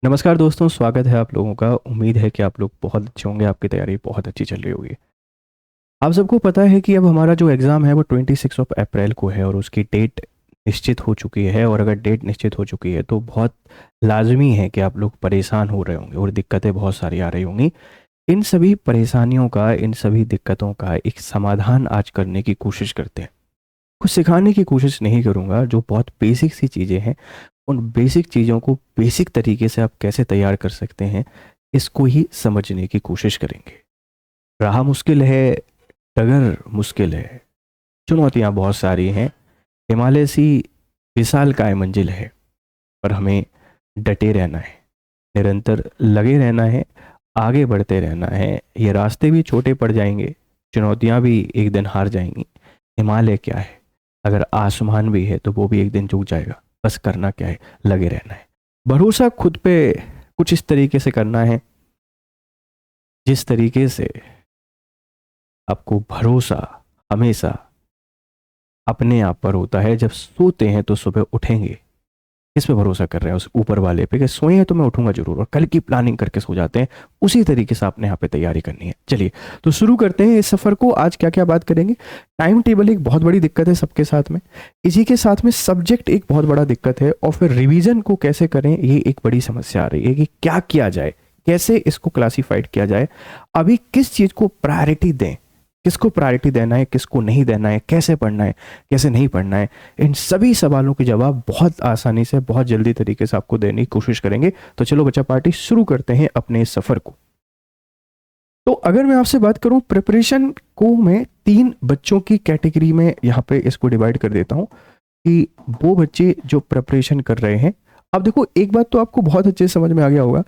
नमस्कार दोस्तों, स्वागत है आप लोगों का। उम्मीद है कि आप लोग बहुत अच्छे होंगे, आपकी तैयारी बहुत अच्छी चल रही होगी। आप सबको पता है कि अब हमारा जो एग्ज़ाम है वो 26 अप्रैल को है और उसकी डेट निश्चित हो चुकी है। और अगर डेट निश्चित हो चुकी है तो बहुत लाजमी है कि आप लोग परेशान हो रहे होंगे और दिक्कतें बहुत सारी आ रही होंगी। इन सभी परेशानियों का, इन सभी दिक्कतों का एक समाधान आज करने की कोशिश करते हैं। कुछ सिखाने की कोशिश नहीं करूँगा, जो बहुत बेसिक सी चीज़ें हैं उन बेसिक चीज़ों को बेसिक तरीके से आप कैसे तैयार कर सकते हैं, इसको ही समझने की कोशिश करेंगे। राह मुश्किल है, डगर मुश्किल है, चुनौतियाँ बहुत सारी हैं, हिमालय सी विशालकाय मंजिल है, पर हमें डटे रहना है, निरंतर लगे रहना है, आगे बढ़ते रहना है। ये रास्ते भी छोटे पड़ जाएंगे, चुनौतियाँ भी एक दिन हार जाएंगी। हिमालय क्या है, अगर आसमान भी है तो वो भी एक दिन झुक जाएगा। बस करना क्या है, लगे रहना है। भरोसा खुद पे कुछ इस तरीके से करना है जिस तरीके से आपको भरोसा हमेशा अपने आप पर होता है। जब सोते हैं तो सुबह उठेंगे, किस पे भरोसा कर रहे हैं? उस ऊपर वाले पे कि सोए हैं तो मैं उठूंगा जरूर, और कल की प्लानिंग करके सो जाते हैं। उसी तरीके से आपने यहाँ पे तैयारी करनी है। चलिए तो शुरू करते हैं इस सफर को। आज क्या क्या बात करेंगे? टाइम टेबल एक बहुत बड़ी दिक्कत है सबके साथ में, इसी के साथ में सब्जेक्ट एक बहुत बड़ा दिक्कत है, और फिर रिवीजन को कैसे करें ये एक बड़ी समस्या आ रही है कि क्या किया जाए, कैसे इसको क्लासीफाइड किया जाए, अभी किस चीज़ को प्रायोरिटी दें, किसको प्रायोरिटी देना है, किसको नहीं देना है, कैसे पढ़ना है, कैसे नहीं पढ़ना है। इन सभी सवालों के जवाब बहुत आसानी से, बहुत जल्दी तरीके से आपको देने की कोशिश करेंगे। तो चलो बच्चा पार्टी शुरू करते हैं अपने इस सफर को। तो अगर मैं आपसे बात करूं प्रिपरेशन को, मैं तीन बच्चों की कैटेगरी में यहाँ पे इसको डिवाइड कर देता हूं कि वो बच्चे जो प्रिपरेशन कर रहे हैं। अब देखो, एक बात तो आपको बहुत अच्छे से समझ में आ गया होगा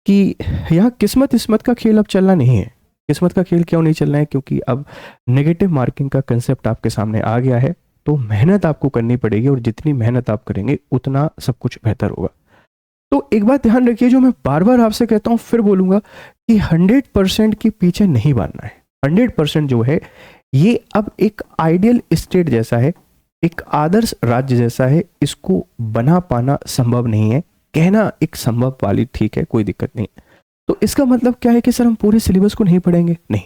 कि यहाँ किस्मत इस्मत का खेल अब चलना नहीं है। किस्मत का खेल क्यों नहीं चलना है? क्योंकि अब नेगेटिव मार्किंग का कंसेप्ट आपके सामने आ गया है। तो मेहनत आपको करनी पड़ेगी, और जितनी मेहनत आप करेंगे उतना सब कुछ बेहतर होगा। तो एक बात ध्यान रखिए, जो मैं बार बार आपसे कहता हूं, फिर बोलूंगा कि 100% के पीछे नहीं भागना है। 100% जो है ये अब एक आइडियल स्टेट जैसा है, एक आदर्श राज्य जैसा है। इसको बना पाना संभव नहीं है। कहना एक संभव वाली ठीक है, कोई दिक्कत नहीं। तो इसका मतलब क्या है कि सर हम पूरे सिलेबस को नहीं पढ़ेंगे? नहीं,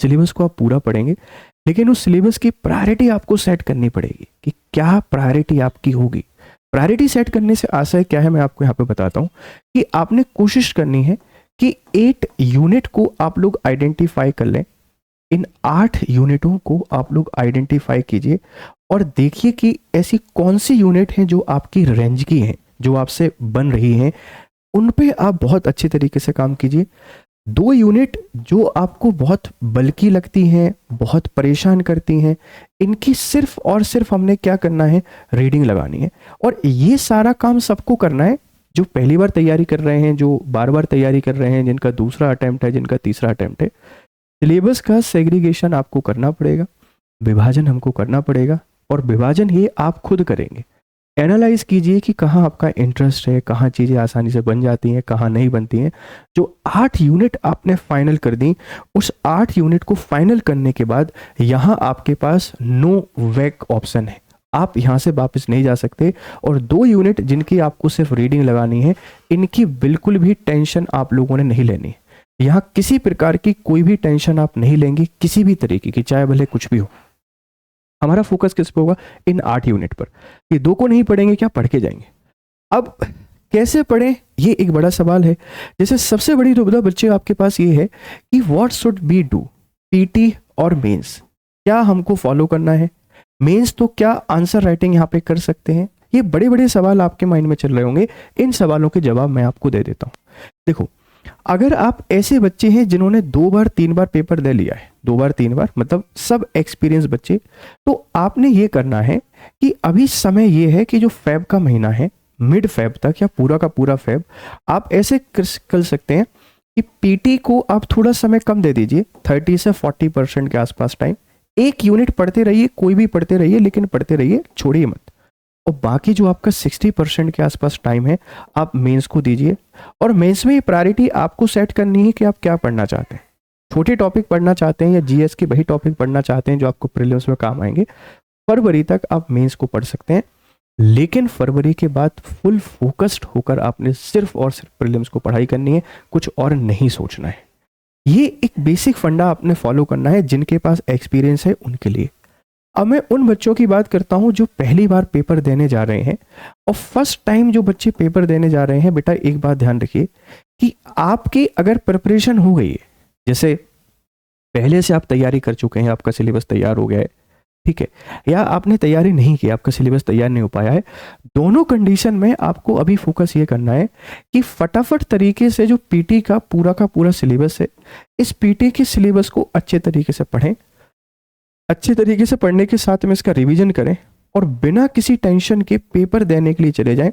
सिलेबस को आप पूरा पढ़ेंगे, लेकिन उस सिलेबस की प्रायोरिटी आपको सेट करनी पड़ेगी कि क्या प्रायोरिटी आपकी होगी। प्रायोरिटी सेट करने से आशय क्या है, मैं आपको यहाँ पे बताता हूँ कि आपने कोशिश करनी है कि 8 यूनिट को आप लोग आइडेंटिफाई कर लें। इन 8 यूनिटों को आप लोग आइडेंटिफाई कीजिए और देखिए कि ऐसी कौन सी यूनिट हैं जो आपकी रेंज की हैं, जो आपसे बन रही हैं। उन पे आप बहुत अच्छे तरीके से काम कीजिए। 2 यूनिट जो आपको बहुत बल्कि लगती हैं, बहुत परेशान करती हैं, इनकी सिर्फ और सिर्फ हमने क्या करना है, रीडिंग लगानी है। और ये सारा काम सबको करना है, जो पहली बार तैयारी कर रहे हैं, जो बार बार तैयारी कर रहे हैं, जिनका दूसरा अटेम्प्ट है, जिनका तीसरा अटेम्प्ट है। सिलेबस का सेग्रीगेशन आपको करना पड़ेगा, विभाजन हमको करना पड़ेगा, और विभाजन ये आप खुद करेंगे। एनालाइज कीजिए कि कहाँ आपका इंटरेस्ट है, कहाँ चीज़ें आसानी से बन जाती हैं, कहाँ नहीं बनती हैं। जो 8 यूनिट आपने फाइनल कर दी, उस 8 यूनिट को फाइनल करने के बाद यहाँ आपके पास नो बैक ऑप्शन है, आप यहाँ से वापस नहीं जा सकते। और 2 यूनिट जिनकी आपको सिर्फ रीडिंग लगानी है, इनकी बिल्कुल भी टेंशन आप लोगों ने नहीं लेनी है। यहाँ किसी प्रकार की कोई भी टेंशन आप नहीं लेंगे, किसी भी तरीके की, चाहे भले कुछ भी हो। हमारा फोकस किस पे होगा? इन 8 यूनिट पर। ये 2 को नहीं पढ़ेंगे क्या? पढ़ के जाएंगे। अब कैसे पढ़ें, ये एक बड़ा सवाल है। जैसे सबसे बड़ी दुविधा बच्चे आपके पास ये है कि what should be do, PT और मेंस, क्या हमको फॉलो करना है? मेंस तो क्या आंसर राइटिंग यहाँ पे कर सकते हैं? ये बड़े बड़े सवाल आपके माइंड में चल रहे होंगे। इन सवालों के जवाब मैं आपको दे देता हूँ। देखो, अगर आप ऐसे बच्चे हैं जिन्होंने 2 बार 3 बार पेपर दे लिया है, 2 बार 3 बार मतलब सब एक्सपीरियंस बच्चे, तो आपने ये करना है कि अभी समय ये है कि जो फेब का महीना है, मिड फेब तक या पूरा का पूरा फेब, आप ऐसे कर सकते हैं कि पीटी को आप थोड़ा समय कम दे दीजिए, 30 से 40% के आसपास टाइम। एक यूनिट पढ़ते रहिए, कोई भी पढ़ते रहिए, लेकिन पढ़ते रहिए, छोड़िए मत। और बाकी जो आपका 60% के आसपास टाइम है, आप मेंस को दीजिए। और मेंस में ये प्रायोरिटी आपको सेट करनी है कि आप क्या पढ़ना चाहते हैं। छोटे टॉपिक पढ़ना चाहते हैं या जीएस के वही टॉपिक पढ़ना चाहते हैं जो आपको प्रीलिम्स में काम आएंगे, फरवरी तक आप मेंस को पढ़ सकते हैं। लेकिन फरवरी के बाद फुल फोकस्ड होकर आपने सिर्फ और सिर्फ प्रीलिम्स को पढ़ाई करनी है, कुछ और नहीं सोचना है। ये एक बेसिक फंडा आपने फॉलो करना है जिनके पास एक्सपीरियंस है उनके लिए। अब मैं उन बच्चों की बात करता हूं जो पहली बार पेपर देने जा रहे हैं, और फर्स्ट टाइम जो बच्चे पेपर देने जा रहे हैं, बेटा एक बात ध्यान रखिए कि आपकी अगर प्रिपरेशन हो गई है, जैसे पहले से आप तैयारी कर चुके हैं, आपका सिलेबस तैयार हो गया है, ठीक है, या आपने तैयारी नहीं की, आपका सिलेबस तैयार नहीं हो पाया है, दोनों कंडीशन में आपको अभी फोकस ये करना है कि फटाफट तरीके से जो पीटी का पूरा सिलेबस है, इस पीटी के सिलेबस को अच्छे तरीके से पढ़ें, अच्छे तरीके से पढ़ने के साथ में इसका रिवीजन करें, और बिना किसी टेंशन के पेपर देने के लिए चले जाएं।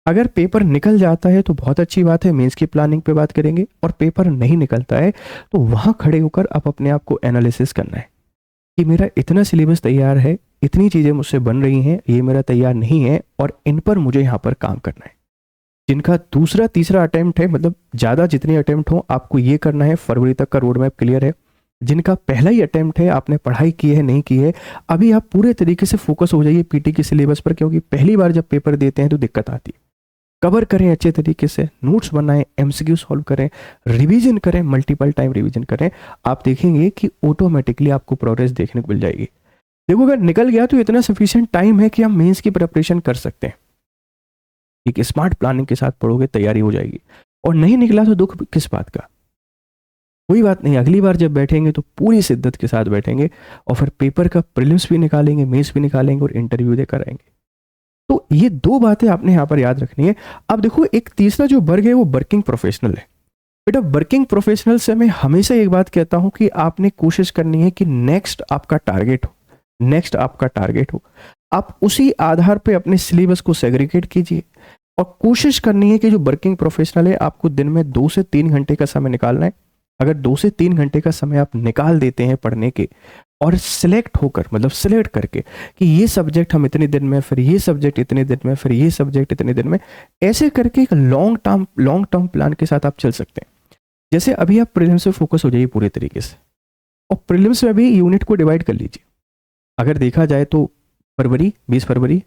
अगर पेपर निकल जाता है तो बहुत अच्छी बात है, मेंस की प्लानिंग पे बात करेंगे, और पेपर नहीं निकलता है तो वहां खड़े होकर आप अपने आप को एनालिसिस करना है कि मेरा इतना सिलेबस तैयार है, इतनी चीज़ें मुझसे बन रही हैं, ये मेरा तैयार नहीं है, और इन पर मुझे यहाँ पर काम करना है। जिनका दूसरा तीसरा अटेम्प्ट है, मतलब ज़्यादा जितने अटेम्प्ट हो आपको ये करना है, फरवरी तक का रोड मैप क्लियर है। जिनका पहला ही अटेम्प्ट है, आपने पढ़ाई की है नहीं की है, अभी आप पूरे तरीके से फोकस हो जाइए पीटी के सिलेबस पर, क्योंकि पहली बार जब पेपर देते हैं तो दिक्कत आती है। कवर करें अच्छे तरीके से, नोट्स बनाएं, एमसीक्यू सॉल्व करें, रिवीजन करें, मल्टीपल टाइम रिवीजन करें, आप देखेंगे कि ऑटोमेटिकली आपको प्रोग्रेस देखने को मिल जाएगी। देखो अगर निकल गया तो इतना सफिशिएंट टाइम है कि हम मेंस की प्रिपरेशन कर सकते हैं। एक स्मार्ट प्लानिंग के साथ पढ़ोगे, तैयारी हो जाएगी। और नहीं निकला तो दुख किस बात का, कोई बात नहीं, अगली बार जब बैठेंगे तो पूरी शिद्दत के साथ बैठेंगे, और फिर पेपर का प्रीलिम्स भी निकालेंगे, मेंस भी निकालेंगे, और इंटरव्यू देकर आएंगे। तो ये दो बातें आपने यहाँ पर याद रखनी है। अब देखो एक तीसरा जो वर्ग है वो वर्किंग प्रोफेशनल है। बेटा वर्किंग प्रोफेशनल से मैं हमेशा एक बात कहता हूं कि आपने कोशिश करनी है कि नेक्स्ट आपका टारगेट हो, नेक्स्ट आपका टारगेट हो, आप उसी आधार पे अपने सिलेबस को सेग्रीगेट कीजिए, और कोशिश करनी है कि जो वर्किंग प्रोफेशनल है आपको दिन में 2 से 3 घंटे का समय निकालना है। अगर 2 से 3 घंटे का समय आप निकाल देते हैं पढ़ने के, और सिलेक्ट होकर, मतलब सिलेक्ट करके कि ये सब्जेक्ट हम इतने दिन में, फिर ये सब्जेक्ट इतने दिन में, फिर ये सब्जेक्ट इतने दिन में, ऐसे करके एक लॉन्ग टर्म प्लान के साथ आप चल सकते हैं। जैसे अभी आप प्रीलिम्स पे फोकस हो जाइए पूरे तरीके से, और प्रीलिम्स में भी यूनिट को डिवाइड कर लीजिए। अगर देखा जाए तो फरवरी, 20 फरवरी,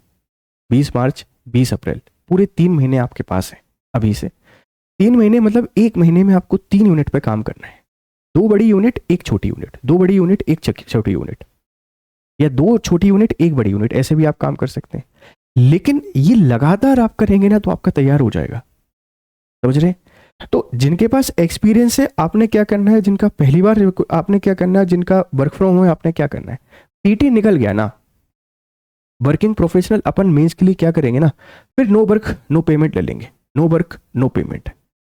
20 मार्च, 20 अप्रैल, पूरे 3 महीने आपके पास हैं अभी से। 3 महीने मतलब 1 महीने में आपको 3 यूनिट पे काम करना है। 2 बड़ी यूनिट, 1 छोटी यूनिट, 2 बड़ी यूनिट, 1 छोटी यूनिट, या 2 छोटी यूनिट, 1 बड़ी यूनिट, ऐसे भी आप काम कर सकते हैं। लेकिन ये लगातार आप करेंगे ना तो आपका तैयार हो जाएगा, समझ रहे हैं? तो जिनके पास एक्सपीरियंस है आपने क्या करना है, जिनका पहली बार आपने क्या करना है, जिनका वर्क फ्रॉम होम है आपने क्या करना है। पीटी निकल गया ना, वर्किंग प्रोफेशनल अपन मेंस के लिए क्या करेंगे ना, फिर नो वर्क नो पेमेंट ले लेंगे, नो वर्क नो पेमेंट,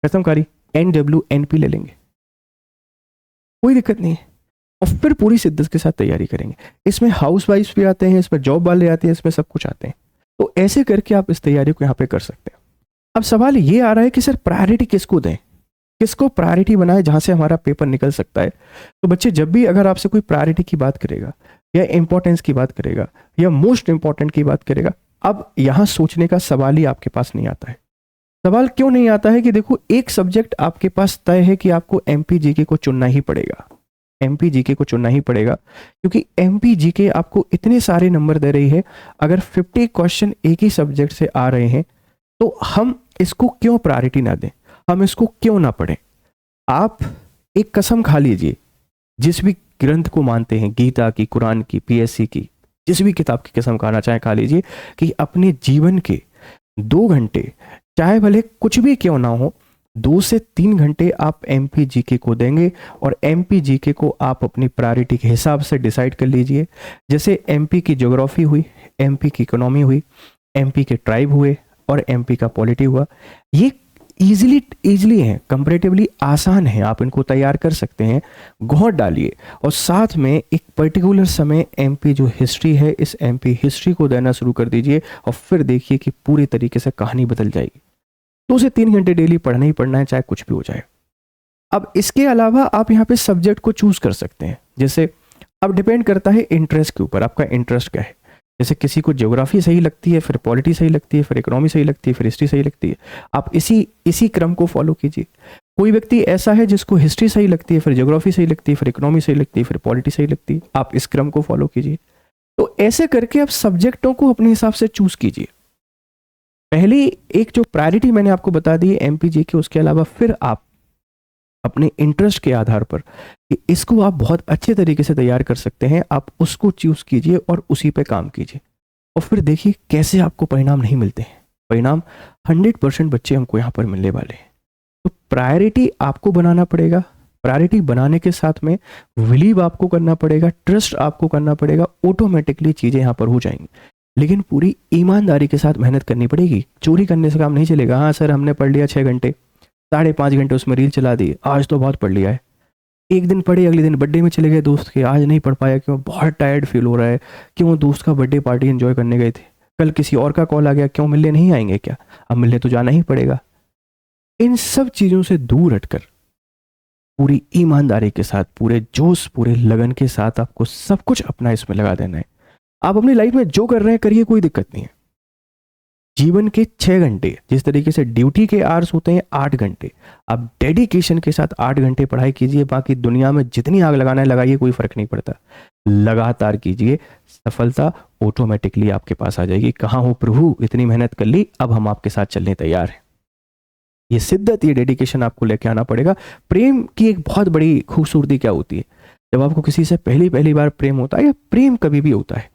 खत्म कारी, NWNP ले लेंगे, कोई दिक्कत नहीं है, और फिर पूरी शिद्दत के साथ तैयारी करेंगे। इसमें हाउस वाइफ भी आते हैं, इसमें जॉब वाले आते हैं, इसमें सब कुछ आते हैं। तो ऐसे करके आप इस तैयारी को यहाँ पे कर सकते हैं। अब सवाल ये आ रहा है कि सर प्रायोरिटी किसको दें, किसको प्रायोरिटी बनाए जहां से हमारा पेपर निकल सकता है। तो बच्चे जब भी अगर आपसे कोई प्रायोरिटी की बात करेगा, या इंपॉर्टेंस की बात करेगा, या मोस्ट इंपॉर्टेंट की बात करेगा, अब यहां सोचने का सवाल ही आपके पास नहीं आता है। सवाल क्यों नहीं आता है कि देखो एक सब्जेक्ट आपके पास तय है कि आपको MPGK को चुनना ही पड़ेगा, MPGK को चुनना ही पड़ेगा, क्योंकि MPGK आपको इतने सारे नंबर दे रही है। अगर 50 क्वेश्चन एक ही सब्जेक्ट से आ रहे हैं तो हम इसको क्यों प्रायोरिटी ना दें, हम इसको क्यों ना पढ़ें। आप एक कसम खा लीजिए, जिस भी ग्रंथ को मानते हैं, गीता की, कुरान की, PSC की, जिस भी किताब की कसम खाना चाहे खा लीजिए कि अपने जीवन के 2 घंटे, चाहे भले कुछ भी क्यों ना हो, 2 से 3 घंटे आप MPGK को देंगे, और MPGK को आप अपनी प्रायोरिटी के हिसाब से डिसाइड कर लीजिए। जैसे MP की ज्योग्राफी हुई, MP की इकोनॉमी हुई, MP के ट्राइब हुए, और MP का पॉलिटी हुआ। ये इजीली हैं, कंपैरेटिवली आसान है, आप इनको तैयार कर सकते हैं। गौर डालिए, और साथ में एक पर्टिकुलर समय MP जो हिस्ट्री है, इस MP हिस्ट्री को देना शुरू कर दीजिए, और फिर देखिए कि पूरी तरीके से कहानी बदल जाएगी। 2 से 3 घंटे डेली पढ़ना ही पढ़ना है, चाहे कुछ भी हो जाए। अब इसके अलावा आप यहाँ पे सब्जेक्ट को चूज कर सकते हैं। जैसे अब डिपेंड करता है इंटरेस्ट के ऊपर, आपका इंटरेस्ट क्या है। जैसे किसी को ज्योग्राफी सही लगती है, फिर पॉलिटी सही लगती है, फिर इकोनॉमी सही लगती है, फिर हिस्ट्री सही लगती है, आप इसी क्रम को फॉलो कीजिए। कोई व्यक्ति ऐसा है जिसको हिस्ट्री सही लगती है, फिर ज्योग्राफी सही लगती है, फिर इकोनॉमी सही लगती है, फिर पॉलिटी सही लगती है, आप इस क्रम को फॉलो कीजिए। तो ऐसे करके आप सब्जेक्टों को अपने हिसाब से चूज कीजिए। पहली एक जो प्रायोरिटी मैंने आपको बता दी है एमपीजी की, उसके अलावा फिर आप अपने इंटरेस्ट के आधार पर कि इसको आप बहुत अच्छे तरीके से तैयार कर सकते हैं, आप उसको चूज कीजिए और उसी पे काम कीजिए, और फिर देखिए कैसे आपको परिणाम नहीं मिलते हैं। परिणाम 100% बच्चे हमको यहाँ पर मिलने वाले हैं। तो प्रायोरिटी आपको बनाना पड़ेगा, प्रायोरिटी बनाने के साथ में बिलीव आपको करना पड़ेगा, ट्रस्ट आपको करना पड़ेगा, ऑटोमेटिकली चीज़ें यहाँ पर हो जाएंगी। लेकिन पूरी ईमानदारी के साथ मेहनत करनी पड़ेगी, चोरी करने से काम नहीं चलेगा। हाँ सर हमने पढ़ लिया 6 घंटे, 5.5 घंटे उसमें रील चला दी, आज तो बहुत पढ़ लिया है। एक दिन पढ़े, अगले दिन बर्थडे में चले गए दोस्त के, आज नहीं पढ़ पाया, क्यों? बहुत टायर्ड फील हो रहा है, क्यों? दोस्त का बर्थडे पार्टी एंजॉय करने गए थे, कल किसी और का कॉल आ गया, क्यों? मिलने नहीं आएंगे क्या? अब मिलने तो जाना ही पड़ेगा। इन सब चीज़ों से दूर हटकर पूरी ईमानदारी के साथ, पूरे जोश, पूरे लगन के साथ आपको सब कुछ अपना इसमें लगा देना है। आप अपनी लाइफ में जो कर रहे हैं करिए, कोई दिक्कत नहीं है। जीवन के 6 घंटे, जिस तरीके से ड्यूटी के आवर्स होते हैं 8 घंटे, आप डेडिकेशन के साथ 8 घंटे पढ़ाई कीजिए। बाकी दुनिया में जितनी आग लगाना है लगाइए, कोई फर्क नहीं पड़ता। लगातार कीजिए, सफलता ऑटोमेटिकली आपके पास आ जाएगी। कहाँ हो प्रभु, इतनी मेहनत कर ली, अब हम आपके साथ चलने तैयार हैं। ये शिद्दत, ये डेडिकेशन आपको लेके आना पड़ेगा। प्रेम की एक बहुत बड़ी खूबसूरती क्या होती है, जब आपको किसी से पहली पहली बार प्रेम होता है, या प्रेम कभी भी होता है,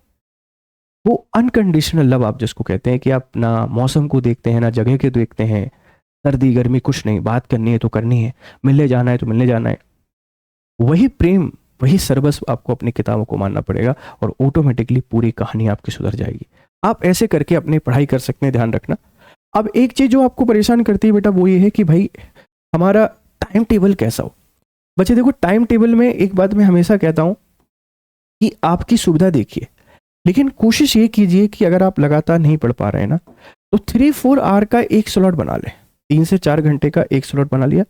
वो अनकंडीशनल लव आप जिसको कहते हैं, कि आप ना मौसम को देखते हैं, ना जगह के देखते हैं, सर्दी गर्मी कुछ नहीं, बात करनी है तो करनी है, मिलने जाना है तो मिलने जाना है। वही प्रेम, वही सर्वस्व आपको अपनी किताबों को मानना पड़ेगा, और ऑटोमेटिकली पूरी कहानी आपकी सुधर जाएगी। आप ऐसे करके अपनी पढ़ाई कर सकते हैं, ध्यान रखना। अब एक चीज जो आपको परेशान करती है बेटा, वो ये है कि भाई हमारा टाइम टेबल कैसा हो। बच्चे देखो, टाइम टेबल में एक बात मैं हमेशा कहता हूं कि आपकी सुविधा देखिए, लेकिन कोशिश ये कीजिए कि अगर आप लगातार नहीं पढ़ पा रहे हैं ना, तो 3-4 आवर का एक स्लॉट बना लें। 3 से 4 घंटे का एक स्लॉट बना लिया,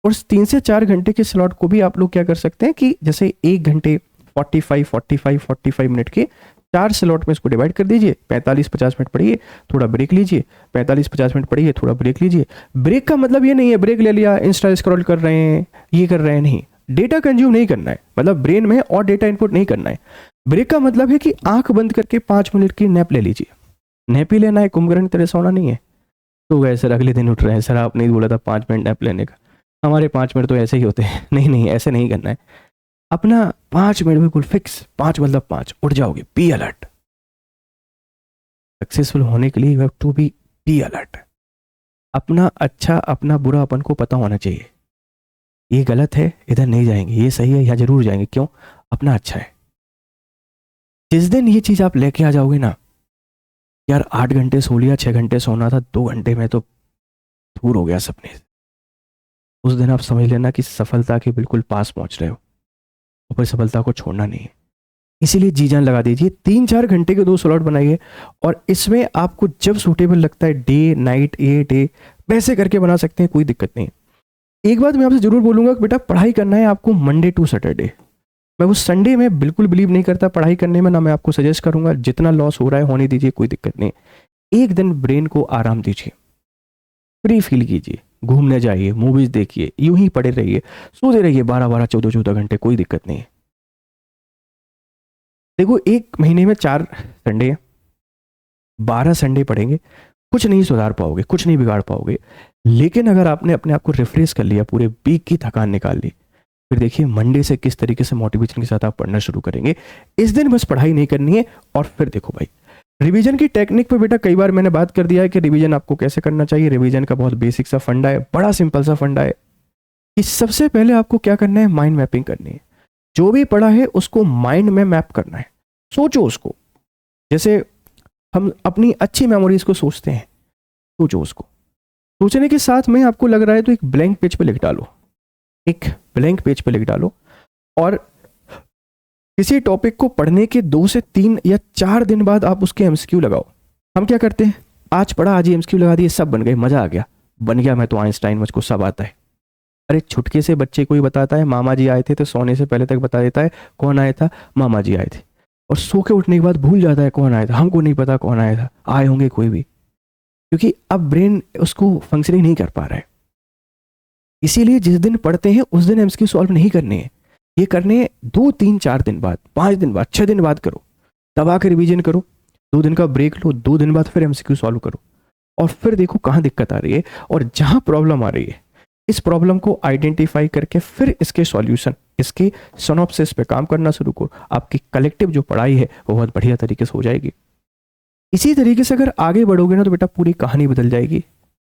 और 3 से 4 घंटे के स्लॉट को भी आप लोग क्या कर सकते हैं कि जैसे 1 घंटे 45 मिनट के 4 स्लॉट में इसको डिवाइड कर दीजिए। 45-50 मिनट पढ़िए, थोड़ा ब्रेक लीजिए, 45-50 मिनट पढ़िए, थोड़ा ब्रेक लीजिए। ब्रेक का मतलब ये नहीं है ब्रेक ले लिया इंस्टा स्क्रॉल कर रहे हैं, ये कर रहे हैं, नहीं। डेटा कंज्यूम नहीं करना है, मतलब ब्रेन में और डेटा इनपुट नहीं करना है। ब्रेक का मतलब है कि आंख बंद करके 5 मिनट की नैप ले लीजिए। नैप ही लेना है, कुंभकर्ण तरह सोना नहीं है। तो गए सर, अगले दिन उठ रहे हैं, सर आपने ही बोला था 5 मिनट नैप लेने का, हमारे 5 मिनट तो ऐसे ही होते हैं। नहीं नहीं, ऐसे नहीं करना है। अपना 5 मिनट बिल्कुल फिक्स, 5 मतलब 5 उठ जाओगे। Be alert. सक्सेसफुल होने के लिए you have to be alert. अपना अच्छा अपना बुरा अपन को पता होना चाहिए, ये गलत है इधर नहीं जाएंगे, ये सही है यहाँ जरूर जाएंगे, क्यों? अपना अच्छा है। जिस दिन ये चीज आप लेके आ जाओगे ना, यार 8 घंटे सो लिया, 6 घंटे सोना था, 2 घंटे में तो दूर हो गया सपने से, उस दिन आप समझ लेना कि सफलता के बिल्कुल पास पहुंच रहे हो, और फिर सफलता को छोड़ना नहीं है। इसीलिए जी जान लगा दीजिए। 3-4 घंटे के 2 स्लॉट बनाइए, और इसमें आपको जब सूटेबल लगता है, डे नाइट ए डे, वैसे करके बना सकते हैं, कोई दिक्कत नहीं। एक बात मैं आपसे जरूर बोलूंगा कि बेटा पढ़ाई करना है आपको मंडे टू सैटरडे। मैं वो संडे में बिल्कुल बिलीव नहीं करता पढ़ाई करने में, ना मैं आपको सजेस्ट करूंगा। जितना लॉस हो रहा है होने दीजिए, कोई दिक्कत नहीं। एक दिन ब्रेन को आराम दीजिए, फ्री फील कीजिए, घूमने जाइए, मूवीज देखिए, यूं ही पड़े रहिए, सोते रहिए 12-12 14-14 घंटे, कोई दिक्कत नहीं है। देखो, एक महीने में 4 संडे है, 12 संडे पढ़ेंगे, कुछ नहीं सुधार पाओगे, कुछ नहीं बिगाड़ पाओगे। लेकिन अगर आपने अपने आप को रिफ्रेश कर लिया, पूरे वीक की थकान निकाल ली, फिर देखिए मंडे से किस तरीके से मोटिवेशन के साथ आप पढ़ना शुरू करेंगे। इस दिन बस पढ़ाई नहीं करनी है। और फिर देखो भाई, रिवीजन की टेक्निक पे बेटा कई बार मैंने बात कर दिया है कि रिवीजन आपको कैसे करना चाहिए। रिवीजन का बहुत बेसिक सा फंडा है, बड़ा सिंपल सा फंडा है कि सबसे पहले आपको क्या करना है, माइंड मैपिंग करनी है। जो भी पढ़ा है उसको माइंड में मैप करना है। सोचो उसको, जैसे हम अपनी अच्छी मेमोरीज को सोचते हैं, सोचो उसको। सोचने के साथ में आपको लग रहा है तो एक ब्लैंक पेज पे लिख डालो, एक ब्लैंक पेज पे लिख डालो। और किसी टॉपिक को पढ़ने के 2 से 3 या 4 दिन बाद आप उसके एमसीक्यू लगाओ। हम क्या करते हैं, आज पढ़ा आज ही एमसीक्यू लगा दिए, सब बन गए, मजा आ गया, बन गया मैं तो आइंस्टाइन, मुझको सब आता है। अरे छुटके से बच्चे को ही बताता है मामा जी आए थे, तो सोने से पहले तक बता देता है कौन आए था, मामा जी आए थे। और सो के उठने के बाद भूल जाता है कौन आया था, हमको नहीं पता कौन आया था, आए होंगे कोई भी, क्योंकि अब ब्रेन उसको फंक्शनिंग नहीं कर पा रहा है। इसीलिए जिस दिन पढ़ते हैं उस दिन एमसीक्यू सॉल्व नहीं करने हैं, ये करने 2, 3, 4 दिन बाद, 5 दिन बाद, 6 दिन बाद करो। तब आकर रिवीजन करो, 2 दिन का ब्रेक लो, 2 दिन बाद फिर एमसीक्यू सॉल्व करो। और फिर देखो कहाँ दिक्कत आ रही है, और जहाँ प्रॉब्लम आ रही है इस प्रॉब्लम को आइडेंटिफाई करके फिर इसके सॉल्यूशन, इसके सिनॉप्सिस पे काम करना शुरू करो। आपकी कलेक्टिव जो पढ़ाई है वो बहुत बढ़िया तरीके से हो जाएगी। इसी तरीके से अगर आगे बढ़ोगे ना तो बेटा पूरी कहानी बदल जाएगी।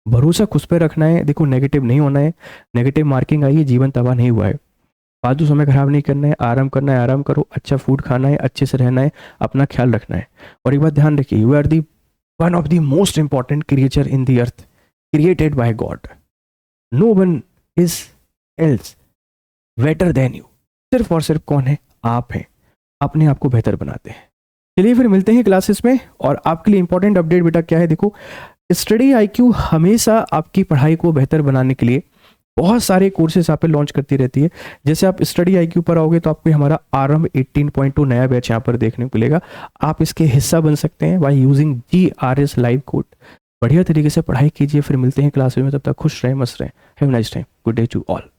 भरोसा खुद पे रखना है, देखो नेगेटिव नहीं होना है, नेगेटिव मार्किंग आई है, जीवन तबाह नहीं हुआ है, फालतू समय खराब नहीं करना है, आराम करना है, आराम करो, अच्छा फूड खाना है, अच्छे से रहना है, अपना ख्याल रखना है। और एक बात ध्यान रखिए, you are the one of the most important creature in the earth, created by God. No one is else better than you. सिर्फ और सिर्फ कौन है? आप हैं। अपने आप को बेहतर बनाते हैं। चलिए फिर मिलते हैं क्लासेस में। और आपके लिए इंपॉर्टेंट अपडेट बेटा क्या है, देखो स्टडी आईक्यू हमेशा आपकी पढ़ाई को बेहतर बनाने के लिए बहुत सारे कोर्सेज आप पे लॉन्च करती रहती है। जैसे आप स्टडी आईक्यू पर आओगे तो आपको हमारा आरंभ 18.2 नया बैच यहाँ पर देखने को मिलेगा। आप इसके हिस्सा बन सकते हैं by using GRS live code. बढ़िया तरीके से पढ़ाई कीजिए। फिर मिलते हैं क्लास में, तब तक खुश रहें, मस्त रहें। Have nice time. Good day to all.